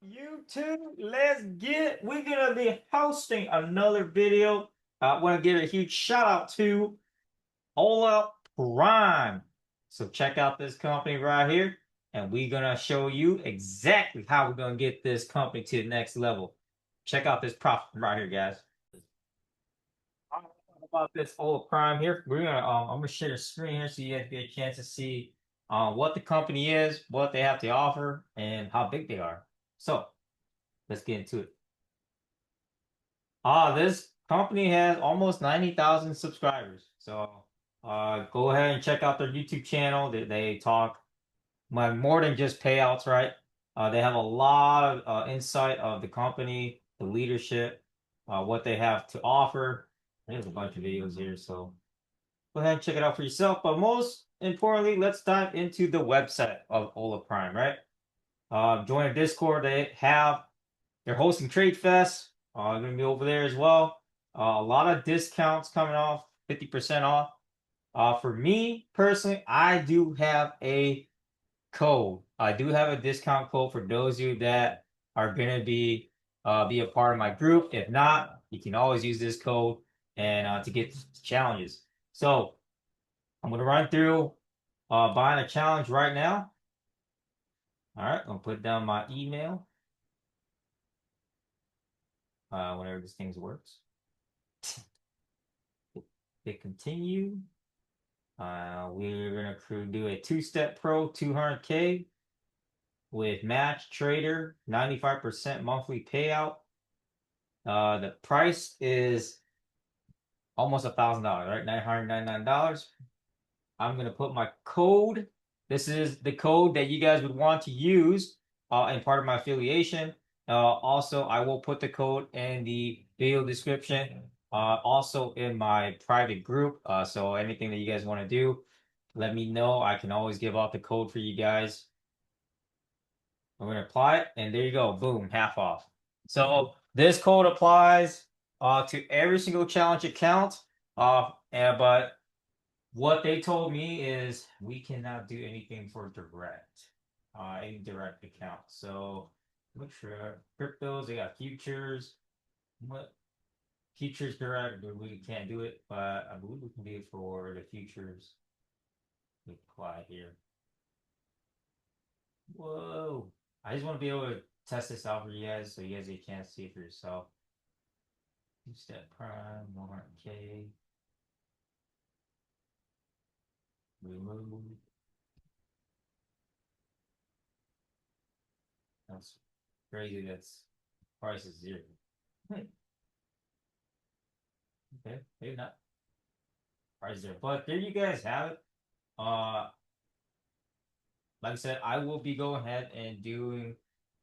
YouTube? Let's get. We're gonna be hosting another video. I want to give a huge shout out to Hola Prime. So check out this company right here, and we're gonna show you exactly how we're gonna get this company to the next level. Check out this profit right here, guys. About this Hola Prime here. I'm gonna share the screen here so you guys get a chance to see what the company is, what they have to offer, and how big they are. So let's get into it. This company has almost 90,000 subscribers. So go ahead and check out their YouTube channel. They talk more than just payouts, right? They have a lot of insight of the company, the leadership, what they have to offer. There's a bunch of videos here, so go ahead and check it out for yourself. But most importantly, let's dive into the website of Ola Prime, right? Join a Discord. They're hosting Trade Fest. I'm gonna be over there as well. A lot of discounts coming off, 50% off. For me personally, I do have a code. I do have a discount code for those of you that are gonna be a part of my group. If not, you can always use this code and to get challenges. So I'm gonna run through buying a challenge right now. All right, I'm gonna put down my email whenever this thing works. Hit continue. We're gonna do a two-step pro 200K with match trader 95% monthly payout. The price is almost $1,000, right? $999. I'm gonna put my code. This is the code that you guys would want to use in part of my affiliation. Also, I will put the code in the video description. Also in my private group. So anything that you guys want to do, let me know. I can always give out the code for you guys. I'm gonna apply it, and there you go. Boom, half off. So this code applies to every single challenge account. But what they told me is we cannot do anything for any direct account. So look for cryptos. They got futures. What futures direct? We can't do it, but I believe we can do it for the futures. We apply here. Whoa! I just want to be able to test this out for you guys, so you guys get a chance to see it for yourself. Two-step prime, 100K. Remove. That's crazy. That's price is zero. Okay, maybe not price zero. But there you guys have it. Uh, like I said, I will be going ahead and doing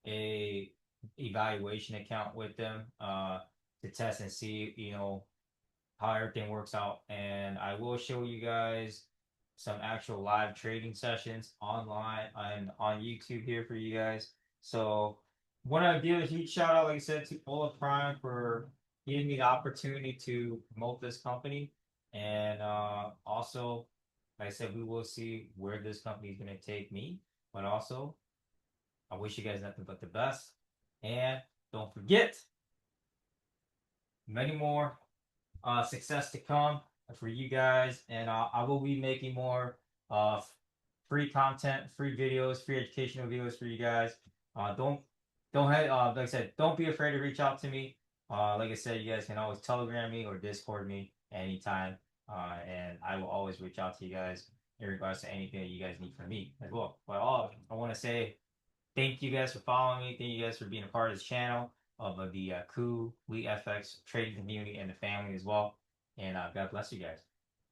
a evaluation account with them to test and see, how everything works out. And I will show you guys some actual live trading sessions online and on YouTube here for you guys. So want to give a huge shout out, like I said, to Ola Prime for giving me the opportunity to promote this company. And also, like I said, we will see where this company is going to take me. But also, I wish you guys nothing but the best. And don't forget, many more success to come for you guys. And I will be making more uh, free content, free videos, free educational videos for you guys. Don't like I said, don't be afraid to reach out to me. Like I said, you guys can always Telegram me or Discord me anytime, and I will always reach out to you guys in regards to anything that you guys need from me as well. But I want to say thank you guys for following me. Thank you guys for being a part of this channel of the Coup, FX trading community and the family as well. And God bless you guys.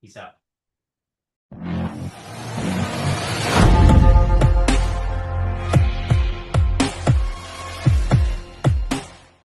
Peace out.